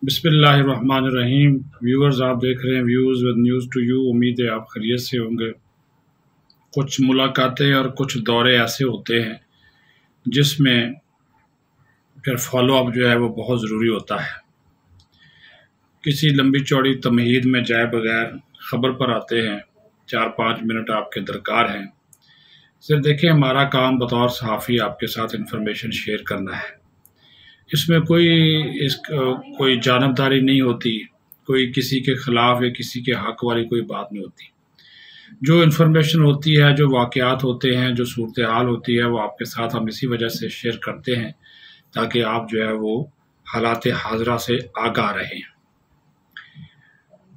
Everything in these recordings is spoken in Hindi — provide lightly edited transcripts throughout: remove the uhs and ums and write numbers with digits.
बिस्मिल्लाहिर्रहमानिर्रहीम। व्यूअर्स, आप देख रहे हैं views with news to you. उम्मीद है आप खैरियत से होंगे। कुछ मुलाकातें और कुछ दौरे ऐसे होते हैं जिसमें फिर फॉलो अप जो है वो बहुत ज़रूरी होता है। किसी लंबी चौड़ी तमहीद में जाए बगैर ख़बर पर आते हैं, 4-5 मिनट आपके दरकार हैं। सिर्फ देखिए, हमारा काम बतौर सहाफ़ी आपके साथ इंफॉर्मेशन शेयर करना है। इसमें कोई जानबदारी नहीं होती, कोई किसी के ख़िलाफ़ या किसी के हक़ वाली कोई बात नहीं होती। जो इन्फॉर्मेशन होती है, जो वाक़यात होते हैं, जो सूरत हाल होती है, वो आपके साथ हम इसी वजह से शेयर करते हैं ताकि आप जो है वो हालात हाज़िरा से आगाह रहें।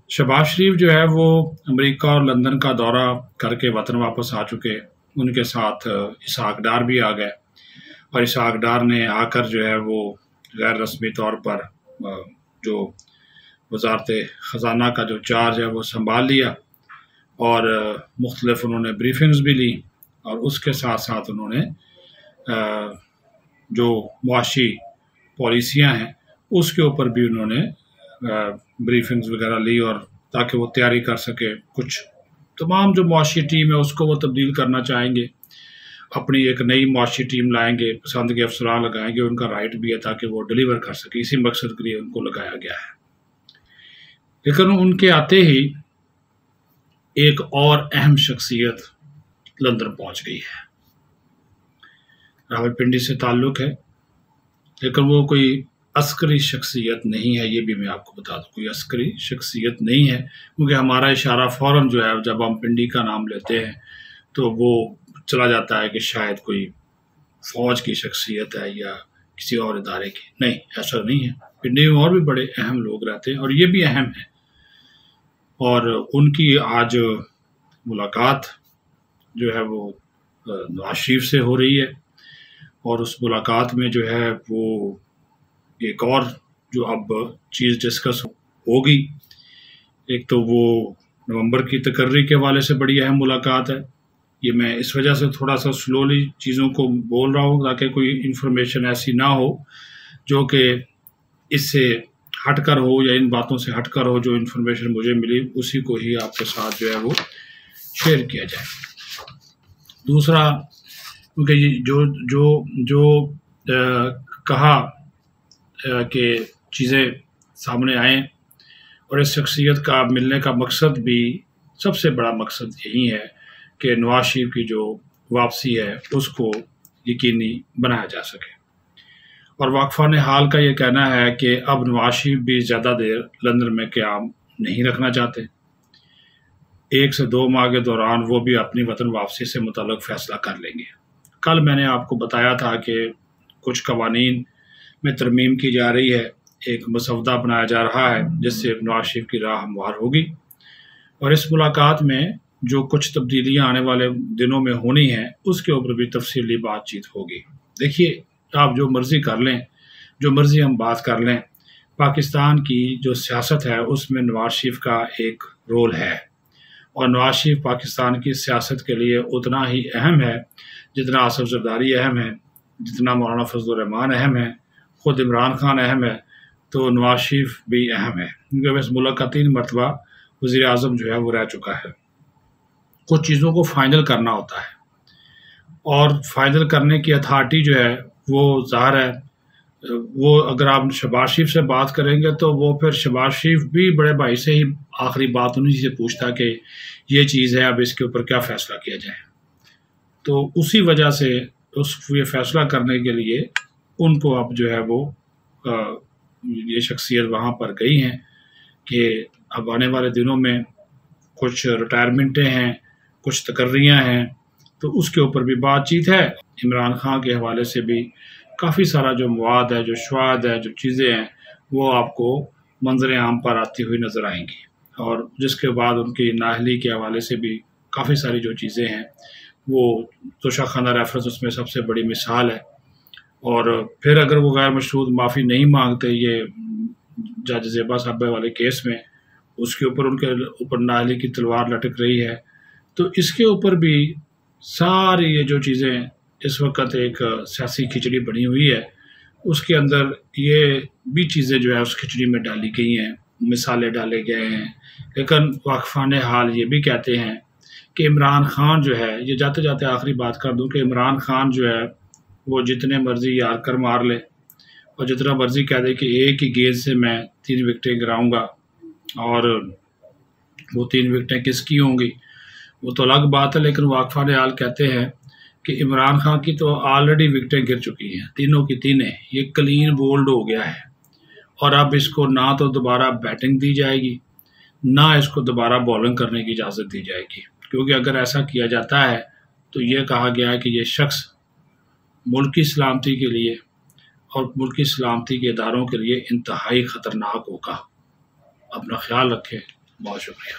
शहबाज शरीफ जो है वो अमेरिका और लंदन का दौरा करके वतन वापस आ चुके। उनके साथ इसहाक डार भी आ गए और इसहाक डार ने आकर जो है वो गैर रस्मी तौर पर जो वज़ारत ख़ज़ाना का जो चार्ज है वो संभाल लिया और मुख्तलिफ उन्होंने ब्रीफिंग्स भी ली और उसके साथ साथ उन्होंने जो मुआशी पॉलिसियाँ हैं उसके ऊपर भी उन्होंने ब्रीफिंग्स वगैरह ली और ताकि वो तैयारी कर सके। कुछ तमाम जो मुआशी टीम है उसको वो तब्दील करना चाहेंगे, अपनी एक नई मुआशी टीम लाएंगे, पसंद के अफसरान लगाएंगे, उनका राइट भी है ताकि वो डिलीवर कर सके। इसी मकसद के लिए उनको लगाया गया है। लेकिन उनके आते ही एक और अहम शख्सियत लंदन पहुंच गई है। रावलपिंडी से ताल्लुक़ है, लेकिन वो कोई अस्करी शख्सियत नहीं है। ये भी मैं आपको बता दूं, कोई अस्करी शख्सियत नहीं है, क्योंकि हमारा इशारा फ़ौरन जो है जब हम पिंडी का नाम लेते हैं तो वो चला जाता है कि शायद कोई फ़ौज की शख्सियत है या किसी और इदारे की। नहीं, ऐसा नहीं है। पिंडी में और भी बड़े अहम लोग रहते हैं और ये भी अहम है। और उनकी आज मुलाकात जो है वो नवाज शरीफ से हो रही है और उस मुलाकात में जो है वो एक और जो अब चीज़ डिस्कस होगी, एक तो वो नवंबर की तकर्री के हवाले से बड़ी अहम मुलाकात है। ये मैं इस वजह से थोड़ा सा स्लोली चीज़ों को बोल रहा हूँ ताकि कोई इन्फॉर्मेशन ऐसी ना हो जो कि इससे हटकर हो या इन बातों से हटकर हो। जो इन्फॉर्मेशन मुझे मिली उसी को ही आपके साथ जो है वो शेयर किया जाए। दूसरा, क्योंकि जो जो जो कहा कि चीज़ें सामने आएँ और इस शख्सियत का मिलने का मकसद भी, सबसे बड़ा मकसद यही है कि नवाज शरीफ की जो वापसी है उसको यकीनी बनाया जा सके। और वाक़फ़ान हाल का ये कहना है कि अब नवाज शरीफ भी ज़्यादा देर लंदन में क़याम नहीं रखना चाहते। 1 से 2 माह के दौरान वो भी अपनी वतन वापसी से मुतल्लिक़ फ़ैसला कर लेंगे। कल मैंने आपको बताया था कि कुछ कवानीन में तरमीम की जा रही है, एक मसवदा बनाया जा रहा है जिससे नवाज शरीफ की राह हमवार होगी और इस मुलाकात में जो कुछ तब्दीलियाँ आने वाले दिनों में होनी हैं उसके ऊपर भी तफसीली बातचीत होगी। देखिए, आप जो मर्ज़ी कर लें, जो मर्ज़ी हम बात कर लें, पाकिस्तान की जो सियासत है उसमें नवाज शरीफ का एक रोल है और नवाज शरीफ पाकिस्तान की सियासत के लिए उतना ही अहम है जितना आसिफ ज़रदारी अहम है, जितना मौलाना फजल रहमान अहम है, ख़ुद इमरान खान अहम है, तो नवाज शरीफ भी अहम है। क्योंकि इस मुल्क का 3 मरतबा वज़ीर आज़म जो है वो रह चुका है। कुछ चीज़ों को फ़ाइनल करना होता है और फ़ाइनल करने की अथॉरिटी जो है वो ज़ाहिर है, वो अगर आप शहबाज शरीफ से बात करेंगे तो वो फिर शहबाज शरीफ भी बड़े भाई से ही आखिरी बात उन्हीं से पूछता कि ये चीज़ है, अब इसके ऊपर क्या फ़ैसला किया जाए। तो उसी वजह से ये फ़ैसला करने के लिए उनको अब जो है वो ये शख्सियत वहाँ पर गई हैं कि अब आने वाले दिनों में कुछ रिटायरमेंटें हैं, कुछ तकर्रियाँ हैं, तो उसके ऊपर भी बातचीत है। इमरान खान के हवाले से भी काफ़ी सारा जो मवाद है, जो शवाद है, जो चीज़ें हैं, वो आपको मंज़र आम पर आती हुई नज़र आएंगी और जिसके बाद उनकी नाअहली के हवाले से भी काफ़ी सारी जो चीज़ें हैं वो तोशाखाना रेफरेंस उसमें सबसे बड़ी मिसाल है। और फिर अगर वो गैर मशरूत माफ़ी नहीं मांगते ये जज ज़ेबा साहबा वाले केस में, उसके ऊपर उनके ऊपर नाअहली की तलवार लटक रही है, तो इसके ऊपर भी सारी ये जो चीज़ें इस वक्त एक सियासी खिचड़ी बनी हुई है उसके अंदर ये भी चीज़ें जो है उस खिचड़ी में डाली गई हैं, मिसाले डाले गए हैं। लेकिन वाकफ़ान हाल ये भी कहते हैं कि इमरान खान जो है, ये जाते जाते आखिरी बात कर दूं कि इमरान खान जो है वो जितने मर्जी यार कर मार ले और जितना मर्जी कह दे कि एक ही गेंद से मैं 3 विकेटें गिराऊंगा, और वो 3 विकेटें किसकी होंगी वो तो अलग बात है। लेकिन वाकफ़ान हाल कहते हैं कि इमरान खान की तो ऑलरेडी विकेटें गिर चुकी हैं, तीनों की तीनें, ये क्लीन बोल्ड हो गया है। और अब इसको ना तो दोबारा बैटिंग दी जाएगी, ना इसको दोबारा बॉलिंग करने की इजाज़त दी जाएगी, क्योंकि अगर ऐसा किया जाता है तो ये कहा गया है कि ये शख्स मुल्क की सलामती के लिए और मुल्क की सलामती के इदारों के लिए इंतहाई ख़तरनाक होगा। अपना ख्याल रखें। बहुत शुक्रिया।